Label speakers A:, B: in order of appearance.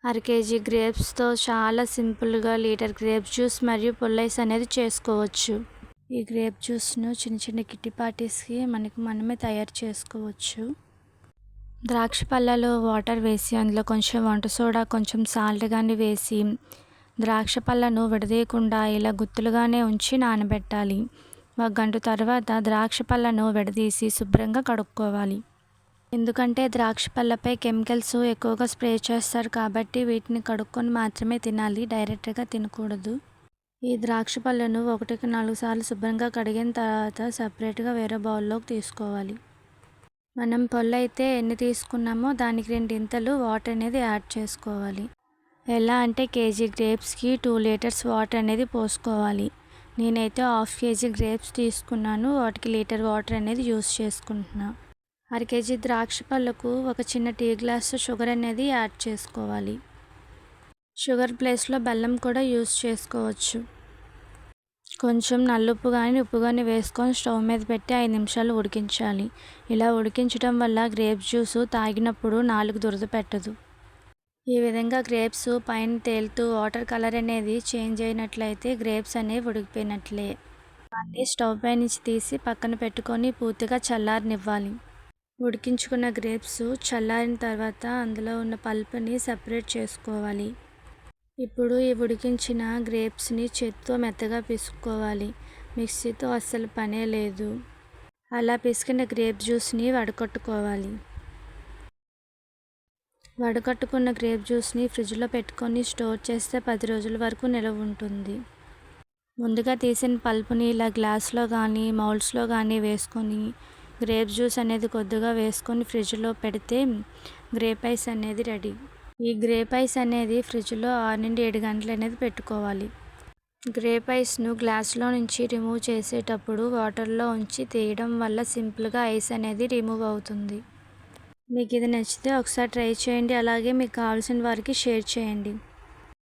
A: అర కేజీ గ్రేప్స్తో చాలా సింపుల్గా లీటర్ గ్రేప్స్ జ్యూస్ మరియు పుల్లైస్ అనేది చేసుకోవచ్చు. ఈ గ్రేప్ జ్యూస్ను చిన్న చిన్న కిట్టి పార్టీస్కి మనమే తయారు చేసుకోవచ్చు. ద్రాక్ష పళ్ళలో వాటర్ వేసి అందులో కొంచెం వంట సోడా కొంచెం సాల్ట్ కానీ వేసి ద్రాక్ష పళ్ళను విడదీయకుండా ఇలా గుత్తులుగానే ఉంచి నానబెట్టాలి. 1 గంట తర్వాత ద్రాక్ష పళ్ళను విడదీసి శుభ్రంగా కడుక్కోవాలి. ఎందుకంటే ద్రాక్ష పళ్ళపై కెమికల్స్ ఎక్కువగా స్ప్రే చేస్తారు కాబట్టి వీటిని కడుక్కొని మాత్రమే తినాలి, డైరెక్ట్గా తినకూడదు. ఈ ద్రాక్ష పళ్ళను 1కి 4 సార్లు శుభ్రంగా కడిగిన తర్వాత సపరేట్గా వేరే బౌల్లోకి తీసుకోవాలి. మనం పొల్లు అయితే ఎన్ని తీసుకున్నామో దానికి 2 వాటర్ అనేది యాడ్ చేసుకోవాలి. ఎలా అంటే కేజీ గ్రేప్స్కి 2 లీటర్స్ వాటర్ అనేది పోసుకోవాలి. నేనైతే 1/2 కేజీ గ్రేప్స్ తీసుకున్నాను, వాటికి లీటర్ వాటర్ అనేది యూస్ చేసుకుంటున్నాను. అర కేజీ ద్రాక్ష పళ్ళకు ఒక చిన్న టీ గ్లాసు షుగర్ అనేది యాడ్ చేసుకోవాలి. షుగర్ ప్లేస్లో బెల్లం కూడా యూస్ చేసుకోవచ్చు. కొంచెం నల్లుప్పు కానీ ఉప్పు కానీ వేసుకొని స్టవ్ మీద పెట్టి 5 నిమిషాలు ఉడికించాలి. ఇలా ఉడికించడం వల్ల గ్రేప్స్ జ్యూస్ తాగినప్పుడు నాలుగు దురద పెట్టదు. ఈ విధంగా గ్రేప్స్ పైన తేలుతూ వాటర్ కలర్ అనేది చేంజ్ అయినట్లయితే గ్రేప్స్ అనేవి ఉడికిపోయినట్లే. దాన్ని స్టవ్ పై నుంచి తీసి పక్కన పెట్టుకొని పూర్తిగా చల్లారనివ్వాలి. ఉడికించుకున్న గ్రేప్స్ చల్లారిన తర్వాత అందులో ఉన్న పల్ప్ని సపరేట్ చేసుకోవాలి. ఇప్పుడు ఈ ఉడికించిన గ్రేప్స్ని చేత్తో మెత్తగా పిసుకోవాలి. మిక్సీతో అస్సలు పనే లేదు. అలా పిసికిన గ్రేప్ జ్యూస్ని వడకట్టుకోవాలి. వడకట్టుకున్న గ్రేప్ జ్యూస్ని ఫ్రిడ్జ్లో పెట్టుకొని స్టోర్ చేస్తే 10 రోజుల వరకు నిల్వ ఉంటుంది. ముందుగా తీసిన పల్ప్ని ఇలా గ్లాస్లో కానీ మౌల్డ్స్లో కానీ వేసుకొని గ్రేప్ జ్యూస్ అనేది కొద్దిగా వేసుకొని ఫ్రిడ్జ్లో పెడితే గ్రేప్ ఐస్ అనేది రెడీ. ఈ గ్రేప్ ఐస్ అనేది ఫ్రిడ్జ్లో 6 నుండి 7 గంటలు అనేది పెట్టుకోవాలి. గ్రేప్ ఐస్ను గ్లాస్లో నుంచి రిమూవ్ చేసేటప్పుడు వాటర్లో ఉంచి తీయడం వల్ల సింపుల్గా ఐస్ అనేది రిమూవ్ అవుతుంది. మీకు ఇది నచ్చితే ఒకసారి ట్రై చేయండి. అలాగే మీకు కావాల్సిన వారికి షేర్ చేయండి.